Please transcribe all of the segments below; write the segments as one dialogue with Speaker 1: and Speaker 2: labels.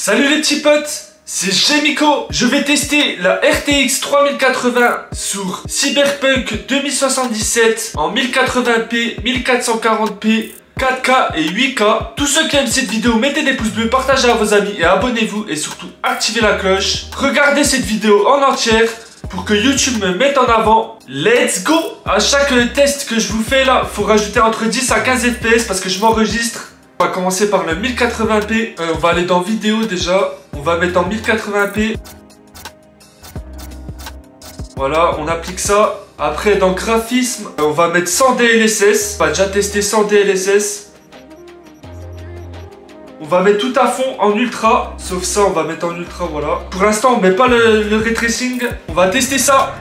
Speaker 1: Salut les petits potes, c'est Gémico. Je vais tester la RTX 3080 sur Cyberpunk 2077 en 1080p, 1440p, 4K et 8K. Tous ceux qui aiment cette vidéo, mettez des pouces bleus, partagez à vos amis et abonnez-vous et surtout activez la cloche. Regardez cette vidéo en entière pour que YouTube me mette en avant. Let's go! À chaque test que je vous fais là, faut rajouter entre 10 à 15 FPS parce que je m'enregistre. On va commencer par le 1080p. On va aller dans vidéo déjà. On va mettre en 1080p. Voilà, on applique ça. Après, dans graphisme, on va mettre 100 DLSS. On va déjà tester 100 DLSS. On va mettre tout à fond en ultra. Sauf ça, on va mettre en ultra, voilà. Pour l'instant, on met pas le ray tracing. On va tester ça.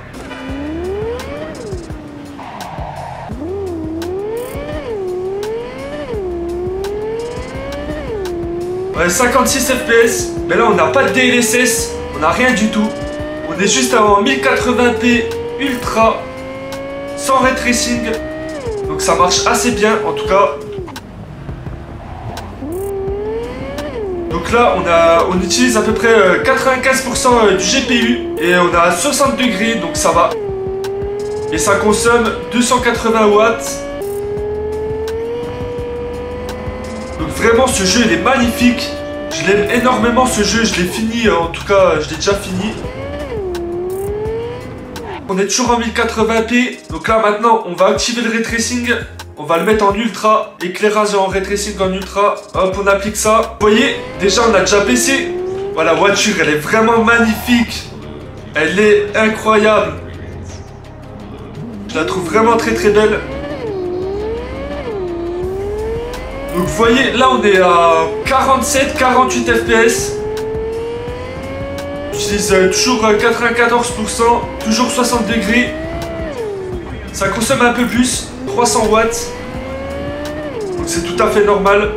Speaker 1: Ouais, 56 FPS. Mais là, on n'a pas de DLSS. On n'a rien du tout. On est juste en 1080p ultra. Sans ray tracing. Donc ça marche assez bien, en tout cas. Donc là, on utilise à peu près 95% du GPU. Et on est à 60 degrés, donc ça va. Et ça consomme 280 watts. Donc vraiment, ce jeu, il est magnifique. Je l'aime énormément, ce jeu. Je l'ai fini, en tout cas, je l'ai déjà fini. On est toujours en 1080p. Donc là, maintenant, on va activer le ray tracing. On va le mettre en ultra. Éclairage en ray tracing en ultra. Hop, on applique ça. Vous voyez, déjà, on a déjà baissé. Voilà, la voiture, elle est vraiment magnifique. Elle est incroyable. Je la trouve vraiment très très belle. Donc vous voyez, là on est à 47-48 FPS. J'utilise toujours 94%, toujours 60 degrés. Ça consomme un peu plus, 300 watts. Donc c'est tout à fait normal.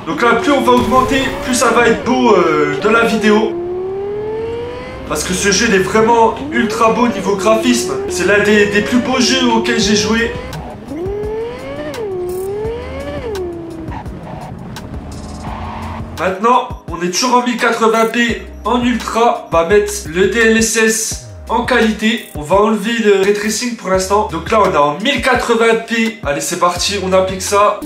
Speaker 1: Donc là, plus on va augmenter, plus ça va être beau de la vidéo. Parce que ce jeu il est vraiment ultra beau niveau graphisme. C'est l'un des plus beaux jeux auxquels j'ai joué. Maintenant, on est toujours en 1080p en ultra. On va mettre le DLSS en qualité. On va enlever le ray tracing pour l'instant. Donc là, on est en 1080p. Allez, c'est parti, on applique ça.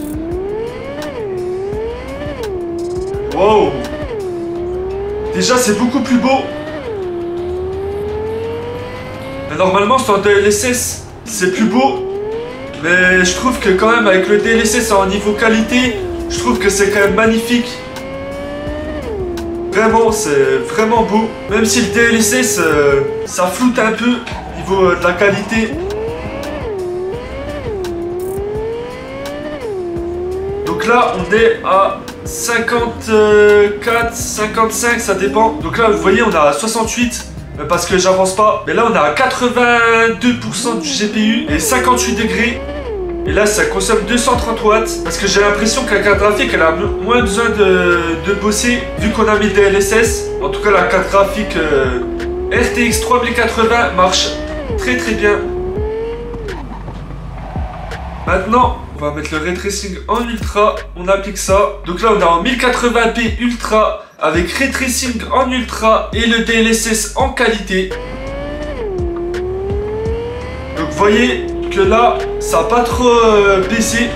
Speaker 1: Wow! Déjà, c'est beaucoup plus beau. Mais normalement, sur DLSS, c'est plus beau. Mais je trouve que quand même, avec le DLSS en niveau qualité, je trouve que c'est quand même magnifique. Vraiment, c'est vraiment beau. Même si le DLSS, ça floute un peu au niveau de la qualité. Donc là, on est à 54, 55, ça dépend. Donc là, vous voyez, on est à 68. Parce que j'avance pas. Mais là on est à 82% du GPU et 58 degrés. Et là ça consomme 230 watts. Parce que j'ai l'impression que la carte graphique elle a moins besoin de bosser vu qu'on a mis le DLSS. En tout cas la carte graphique RTX 3080 marche très très bien. Maintenant on va mettre le ray tracing en ultra. On applique ça. Donc là on est en 1080p ultra. Avec ray tracing en ultra et le DLSS en qualité. Donc vous voyez que là, ça n'a pas trop baissé.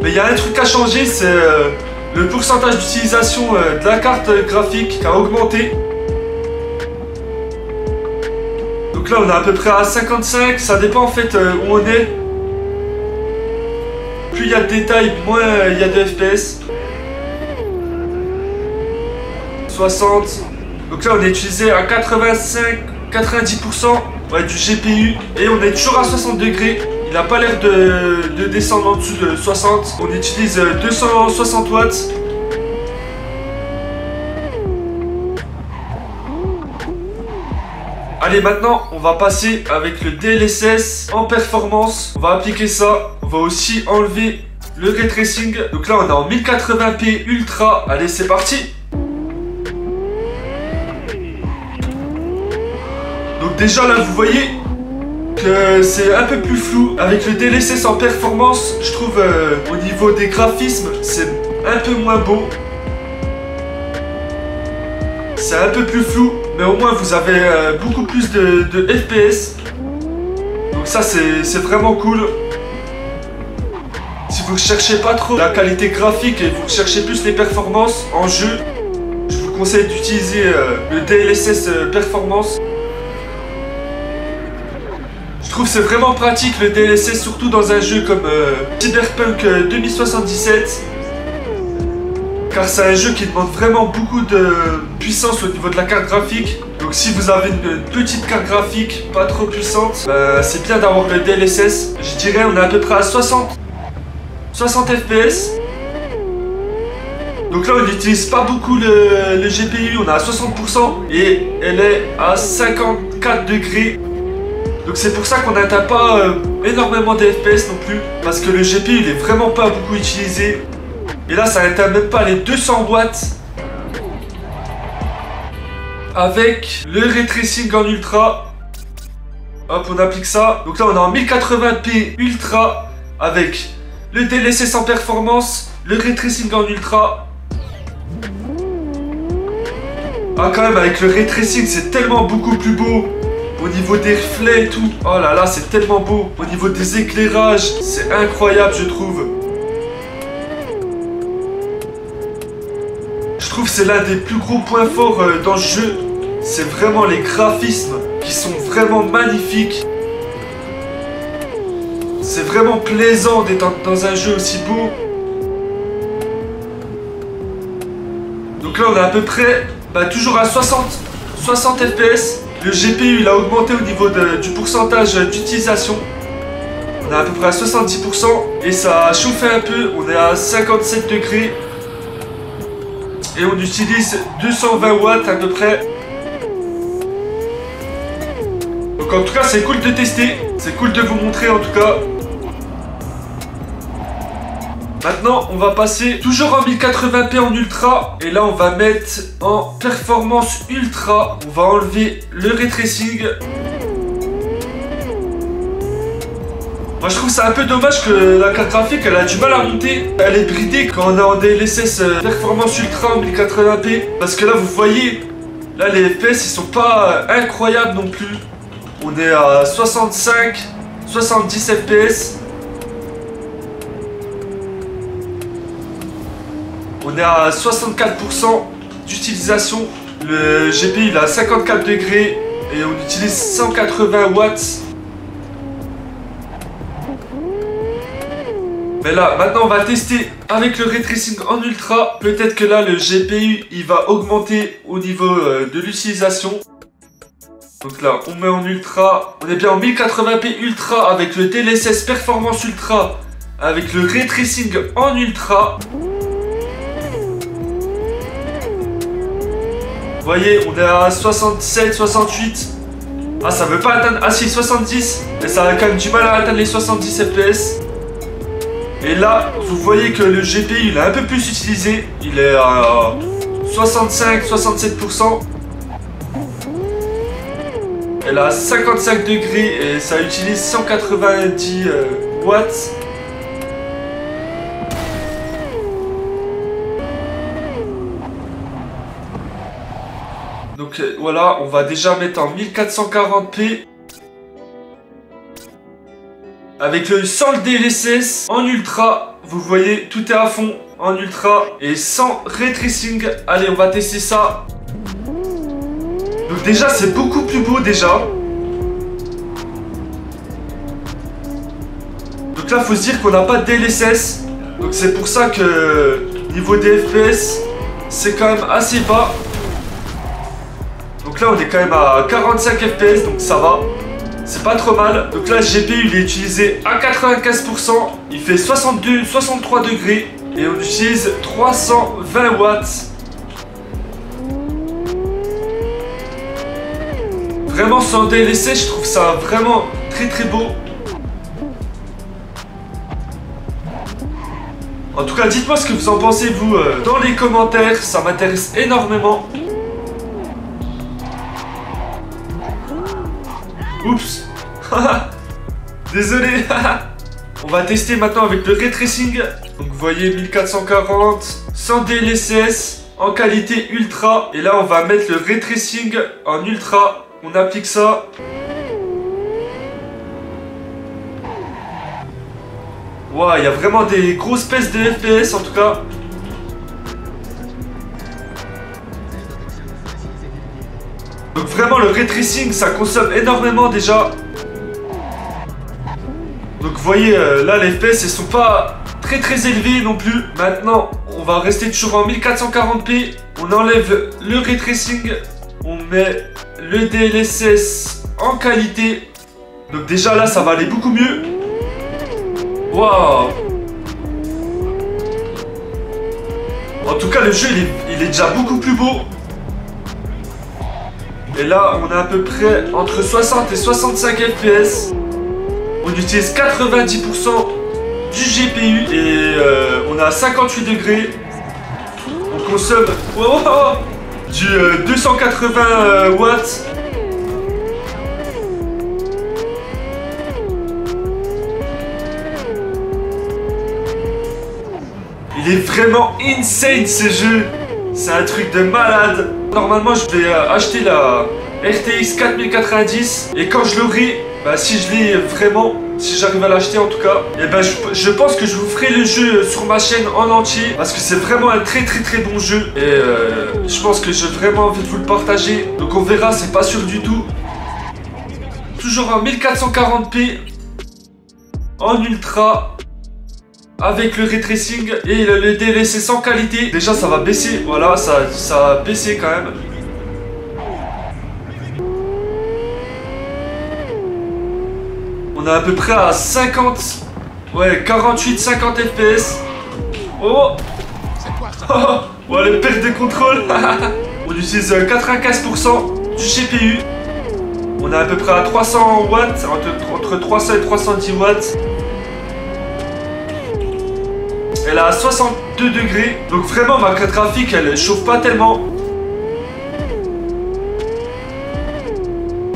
Speaker 1: Mais il y a un truc à changer, c'est le pourcentage d'utilisation de la carte graphique qui a augmenté. Donc là, on est à peu près à 55, ça dépend en fait où on est. Plus il y a de détails, moins il y a de FPS. 60. Donc là on est utilisé à 85-90% ouais, du GPU. Et on est toujours à 60 degrés. Il n'a pas l'air de descendre en dessous de 60. On utilise 260 watts. Allez, maintenant on va passer avec le DLSS en performance. On va appliquer ça. On va aussi enlever le ray tracing. Donc là on est en 1080p ultra. Allez, c'est parti. Donc déjà là vous voyez que c'est un peu plus flou. Avec le DLSS en performance, je trouve au niveau des graphismes, c'est un peu moins beau. C'est un peu plus flou, mais au moins vous avez beaucoup plus de FPS. Donc ça c'est vraiment cool. Si vous ne recherchez pas trop la qualité graphique et vous recherchez plus les performances en jeu, je vous conseille d'utiliser le DLSS performance. Je trouve que c'est vraiment pratique le DLSS, surtout dans un jeu comme Cyberpunk 2077. Car c'est un jeu qui demande vraiment beaucoup de puissance au niveau de la carte graphique. Donc si vous avez une petite carte graphique pas trop puissante, c'est bien d'avoir le DLSS. Je dirais on est à peu près à 60 FPS. Donc là on n'utilise pas beaucoup le GPU, on est à 60% et elle est à 54 degrés. Donc c'est pour ça qu'on n'atteint pas énormément de FPS non plus. Parce que le GPU il est vraiment pas beaucoup utilisé. Et là ça n'atteint même pas les 200 watts. Avec le ray tracing en ultra. Hop, on applique ça. Donc là on est en 1080p ultra. Avec le DLSS en performance. Le ray tracing en ultra. Ah quand même avec le ray tracing c'est tellement beaucoup plus beau. Au niveau des reflets et tout. Oh là là c'est tellement beau. Au niveau des éclairages. C'est incroyable je trouve. Je trouve que c'est l'un des plus gros points forts dans le jeu. C'est vraiment les graphismes qui sont vraiment magnifiques. C'est vraiment plaisant d'être dans un jeu aussi beau. Donc là on est à peu près toujours à 60 FPS. Le GPU il a augmenté au niveau du pourcentage d'utilisation. On est à peu près à 70% et ça a chauffé un peu. On est à 57 degrés. Et on utilise 220 watts à peu près. Donc en tout cas c'est cool de tester. C'est cool de vous montrer en tout cas. Maintenant on va passer toujours en 1080p en ultra. Et là on va mettre en performance ultra. On va enlever le ray tracing. Moi je trouve ça un peu dommage que la carte graphique elle a du mal à monter. Elle est bridée quand on est en DLSS performance ultra en 1080p. Parce que là vous voyez, là les FPS ils sont pas incroyables non plus. On est à 65, 70 FPS. On est à 64% d'utilisation. Le GPU il est à 54 degrés et on utilise 180 watts. Mais là, maintenant on va tester avec le ray tracing en ultra. Peut-être que là le GPU il va augmenter au niveau de l'utilisation. Donc là on met en ultra. On est bien en 1080p ultra avec le DLSS performance ultra. Avec le ray tracing en ultra. Vous voyez on est à 67, 68. Ah ça veut pas atteindre. Ah si 70. Mais ça a quand même du mal à atteindre les 70 FPS. Et là, vous voyez que le GPU il est un peu plus utilisé. Il est à 65-67%. Elle a 55 degrés et ça utilise 190 watts. Donc voilà, on va déjà mettre en 1440p. Avec le sans le DLSS en ultra, vous voyez tout est à fond en ultra et sans ray tracing. Allez on va tester ça. Donc déjà c'est beaucoup plus beau déjà. Donc là faut se dire qu'on n'a pas de DLSS. Donc c'est pour ça que niveau des FPS c'est quand même assez bas. Donc là on est quand même à 45 FPS donc ça va. C'est pas trop mal. Donc là, le GPU il est utilisé à 95%. Il fait 63 degrés. Et on utilise 320 watts. Vraiment sans DLSS, je trouve ça vraiment très beau. En tout cas, dites-moi ce que vous en pensez vous dans les commentaires. Ça m'intéresse énormément. Oups. Désolé. On va tester maintenant avec le ray tracing. Donc vous voyez 1440, sans DLSS, en qualité ultra. Et là on va mettre le ray tracing en ultra. On applique ça. Waouh, il y a vraiment des grosses baisses de FPS en tout cas. Donc vraiment le ray tracing ça consomme énormément déjà. Donc vous voyez là les FPS ils sont pas très élevés non plus. Maintenant on va rester toujours en 1440p. On enlève le ray tracing. On met le DLSS en qualité. Donc déjà là ça va aller beaucoup mieux. Waouh. En tout cas le jeu il est déjà beaucoup plus beau. Et là on a à peu près entre 60 et 65 FPS. On utilise 90% du GPU et on a 58 degrés. On consomme du 280 watts. Il est vraiment insane ce jeu. C'est un truc de malade. Normalement je vais acheter la RTX 4090 et quand je l'aurai, bah si je l'ai vraiment, si j'arrive à l'acheter en tout cas, et ben je pense que je vous ferai le jeu sur ma chaîne en entier parce que c'est vraiment un très bon jeu et je pense que j'ai vraiment envie de vous le partager. Donc on verra, c'est pas sûr du tout. Toujours en 1440p en ultra avec le ray tracing et le DLSS sans qualité. Déjà ça va baisser, voilà, ça va baisser quand même. On est à peu près à 50, ouais, 48-50 FPS. Oh, ouais, les pertes de contrôle. On utilise 95% du GPU. On est à peu près à 300 watts, entre 300 et 310 watts. Elle est à 62 degrés. Donc vraiment ma carte graphique elle chauffe pas tellement.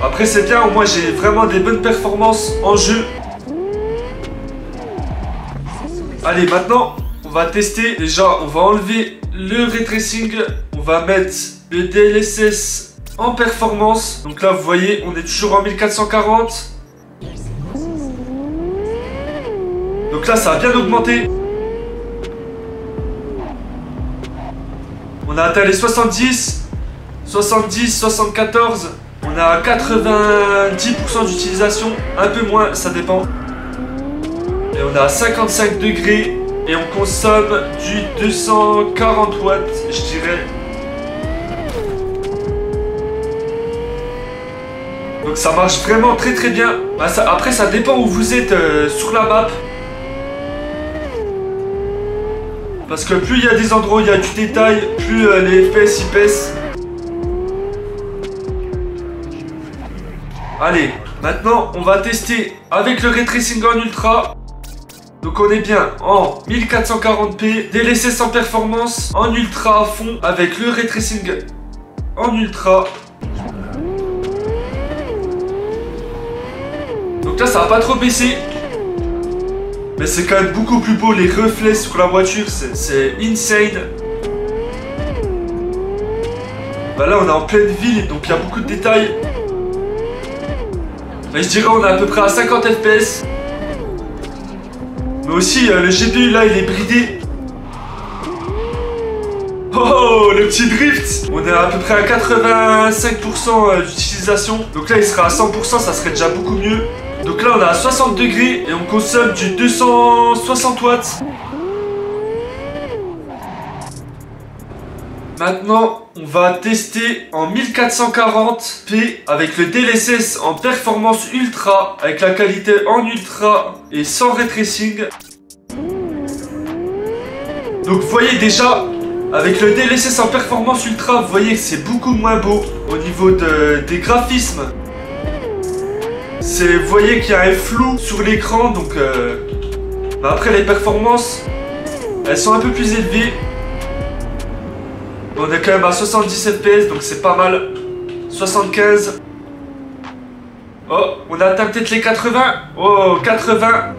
Speaker 1: Après c'est bien, au moins j'ai vraiment des bonnes performances en jeu. Allez maintenant on va tester. Déjà on va enlever le ray tracing. On va mettre le DLSS en performance. Donc là vous voyez on est toujours en 1440. Donc là ça a bien augmenté. On a atteint les 70, 70, 74. On a 90% d'utilisation, un peu moins, ça dépend. Et on a 55 degrés et on consomme du 240 watts, je dirais. Donc ça marche vraiment très bien. Bah, après ça dépend où vous êtes sur la map. Parce que plus il y a des endroits où il y a du détail, plus les FPS y baissent. Allez, maintenant on va tester avec le ray tracing en ultra. Donc on est bien en 1440p, DLSS en performance, en ultra à fond, avec le ray tracing en ultra. Donc là ça va pas trop baisser. Mais c'est quand même beaucoup plus beau, les reflets sur la voiture, c'est insane. Bah là on est en pleine ville, donc il y a beaucoup de détails. Mais je dirais on est à peu près à 50 FPS. Mais aussi le GPU là il est bridé. Oh le petit drift. On est à peu près à 85% d'utilisation. Donc là il sera à 100%, ça serait déjà beaucoup mieux. Donc là on est à 60 degrés et on consomme du 260 watts. Maintenant on va tester en 1440p avec le DLSS en performance ultra, avec la qualité en ultra et sans ray tracing. Donc vous voyez déjà avec le DLSS en performance ultra, vous voyez que c'est beaucoup moins beau au niveau des graphismes. Vous voyez qu'il y a un flou sur l'écran, donc bah après les performances, elles sont un peu plus élevées. On est quand même à 70 FPS, donc c'est pas mal. 75. Oh, on a atteint peut-être les 80. Oh, 80.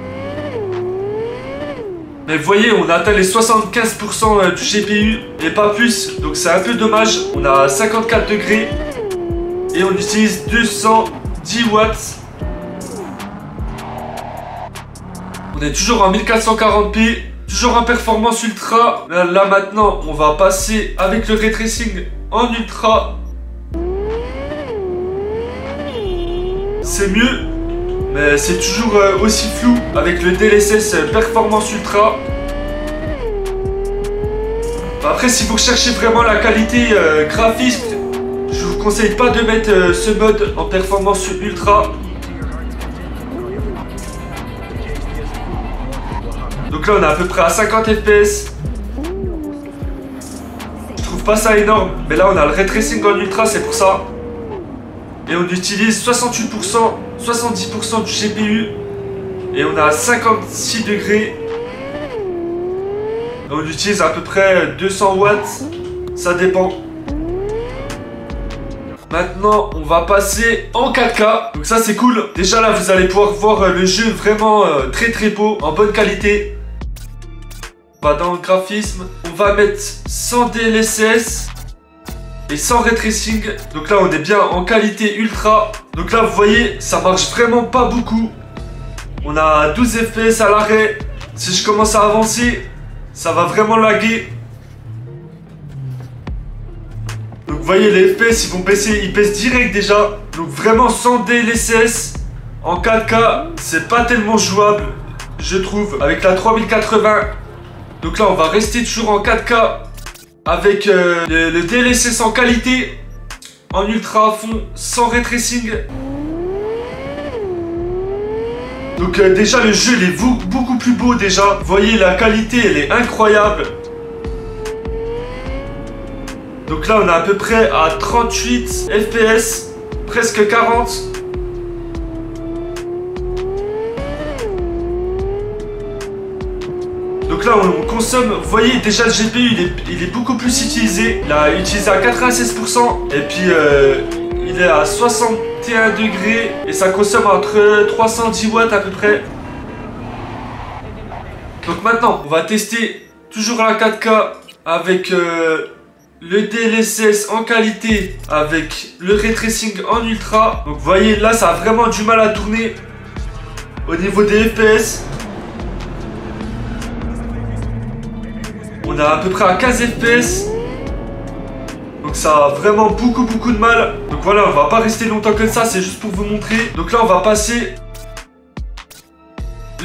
Speaker 1: Mais vous voyez, on a atteint les 75% du GPU et pas plus. Donc c'est un peu dommage. On a 54 degrés et on utilise 210 watts. On est toujours en 1440p, toujours en performance ultra. Là maintenant, on va passer avec le ray tracing en ultra. C'est mieux, mais c'est toujours aussi flou avec le DLSS performance ultra. Après, si vous recherchez vraiment la qualité graphique, je vous conseille pas de mettre ce mode en performance ultra. Donc là, on est à peu près à 50 fps. Je trouve pas ça énorme, mais là, on a le ray tracing en ultra, c'est pour ça. Et on utilise 68%, 70% du GPU. Et on a 56 degrés. On utilise à peu près 200 watts. Ça dépend. Maintenant, on va passer en 4K. Donc ça, c'est cool. Déjà là, vous allez pouvoir voir le jeu vraiment très très beau, en bonne qualité. On va dans le graphisme. On va mettre sans DLSS. Et sans ray tracing. Donc là on est bien en qualité ultra. Donc là vous voyez ça marche vraiment pas beaucoup. On a 12 fps à l'arrêt. Si je commence à avancer, ça va vraiment laguer. Donc vous voyez les fps ils vont baisser. Ils baissent direct déjà. Donc vraiment sans DLSS en 4K c'est pas tellement jouable, je trouve, avec la 3080. Donc là on va rester toujours en 4K avec le DLSS en qualité, en ultra à fond, sans ray tracing. Donc déjà le jeu il est beaucoup plus beau déjà. Vous voyez la qualité elle est incroyable. Donc là on est à peu près à 38 fps, presque 40. Donc là on consomme, vous voyez déjà le GPU il est beaucoup plus utilisé. Il a utilisé à 96% et puis il est à 61 degrés et ça consomme entre 310 watts à peu près. Donc maintenant on va tester toujours la 4K avec le DLSS en qualité, avec le ray tracing en ultra. Donc vous voyez là ça a vraiment du mal à tourner au niveau des FPS. On est à peu près à 15 fps. Donc ça a vraiment beaucoup de mal. Donc voilà, on va pas rester longtemps comme ça, c'est juste pour vous montrer. Donc là on va passer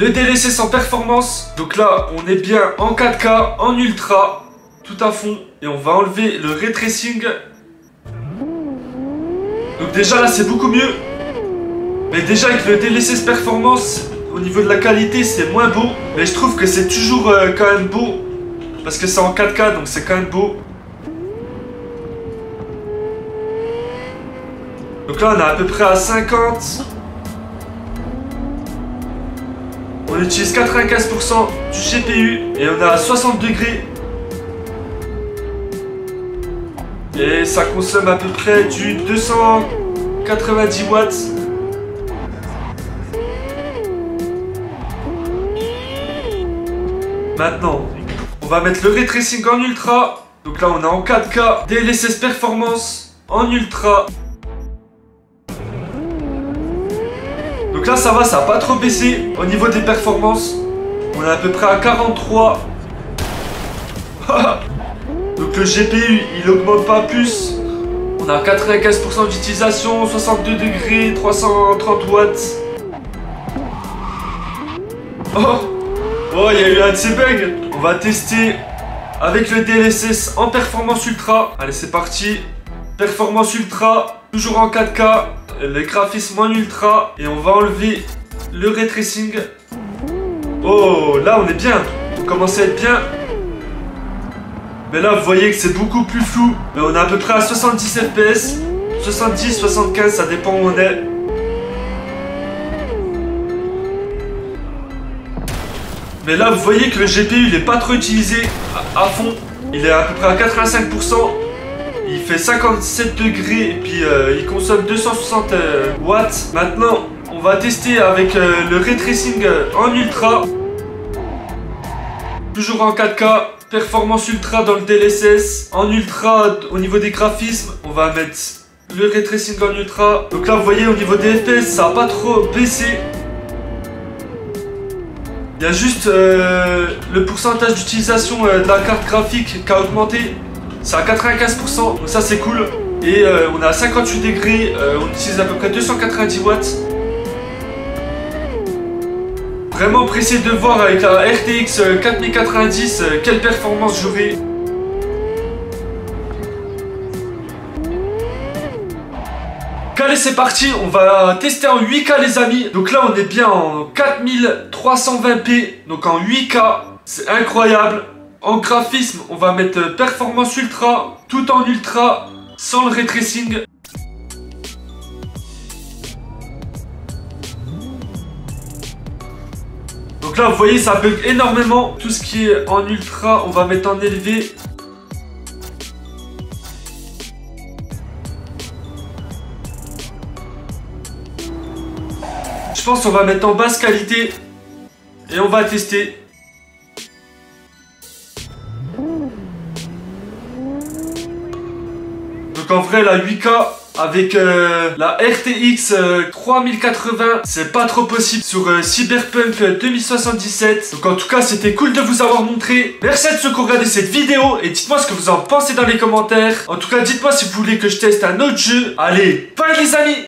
Speaker 1: le DLSS en performance. Donc là on est bien en 4K, en ultra, tout à fond. Et on va enlever le ray tracing. Donc déjà là c'est beaucoup mieux. Mais déjà avec le DLSS performance, au niveau de la qualité c'est moins beau. Mais je trouve que c'est toujours quand même beau. Parce que c'est en 4K, donc c'est quand même beau. Donc là, on est à peu près à 50. On utilise 95% du GPU. Et on est à 60 degrés. Et ça consomme à peu près du 290 watts. Maintenant, on va mettre le ray tracing en ultra. Donc là on est en 4K. DLSS performance en ultra. Donc là ça va, ça n'a pas trop baissé au niveau des performances. On est à peu près à 43. Donc le GPU il augmente pas plus. On a 95% d'utilisation, 62 degrés, 330 watts. Oh, il y a eu un de ces bugs. On va tester avec le DLSS en performance ultra. Allez, c'est parti. Performance ultra, toujours en 4K. Les graphismes en ultra. Et on va enlever le ray tracing. Oh, là, on est bien. On commence à être bien. Mais là, vous voyez que c'est beaucoup plus flou. Mais on est à peu près à 70 fps. 70, 75, ça dépend où on est. Mais là, vous voyez que le GPU, il est pas trop utilisé à fond. Il est à peu près à 85%. il fait 57 degrés et puis il consomme 260 watts. Maintenant, on va tester avec le ray tracing en ultra. Toujours en 4K, performance ultra dans le DLSS. En ultra, au niveau des graphismes, on va mettre le ray tracing en ultra. Donc là, vous voyez, au niveau des FPS, ça n'a pas trop baissé. Il y a juste le pourcentage d'utilisation de la carte graphique qui a augmenté. C'est à 95%, donc ça c'est cool. Et on est à 58 degrés, on utilise à peu près 290 watts. Vraiment pressé de voir avec la RTX 4090 quelle performance j'aurai. Allez, c'est parti, on va tester en 8K les amis. Donc là on est bien en 4320p, donc en 8K, c'est incroyable. En graphisme, on va mettre performance ultra, tout en ultra, sans le ray tracing. Donc là vous voyez ça bug énormément. Tout ce qui est en ultra, on va mettre en élevé. Je pense qu'on va mettre en basse qualité et on va tester. Donc en vrai la 8K avec la RTX 3080 c'est pas trop possible sur Cyberpunk 2077. Donc en tout cas c'était cool de vous avoir montré. Merci à ceux qui ont regardé cette vidéo et dites-moi ce que vous en pensez dans les commentaires. En tout cas dites-moi si vous voulez que je teste un autre jeu. Allez, bye les amis.